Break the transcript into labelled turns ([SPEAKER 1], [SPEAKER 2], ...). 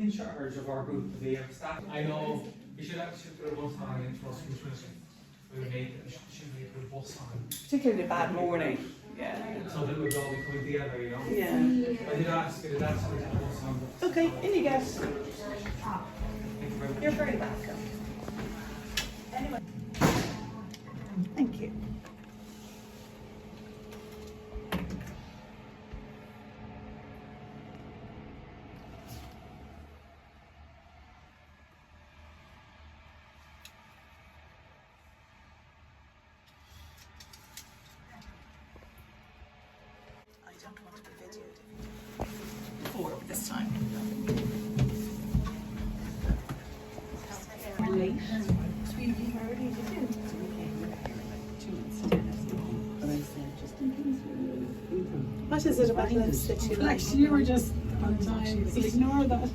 [SPEAKER 1] in charge of our group today of staff. I know we should actually put a bus on in trust from Trinity. We should make a bus on.
[SPEAKER 2] Particularly a bad morning. Yeah.
[SPEAKER 1] So that we'd all be coming together, you know?
[SPEAKER 2] Yeah.
[SPEAKER 1] I did ask to put a bus on.
[SPEAKER 2] Okay, in you go.
[SPEAKER 1] Thank you very much.
[SPEAKER 2] You're very welcome. Anyway. Thank you. I don't want to be videoed for this time. We're late. Sweetie, how early did you do? So we came here like 2 minutes to 10 or something. But I said, just in case we What is it about us that you like?
[SPEAKER 3] Like you were just on time, so ignore that.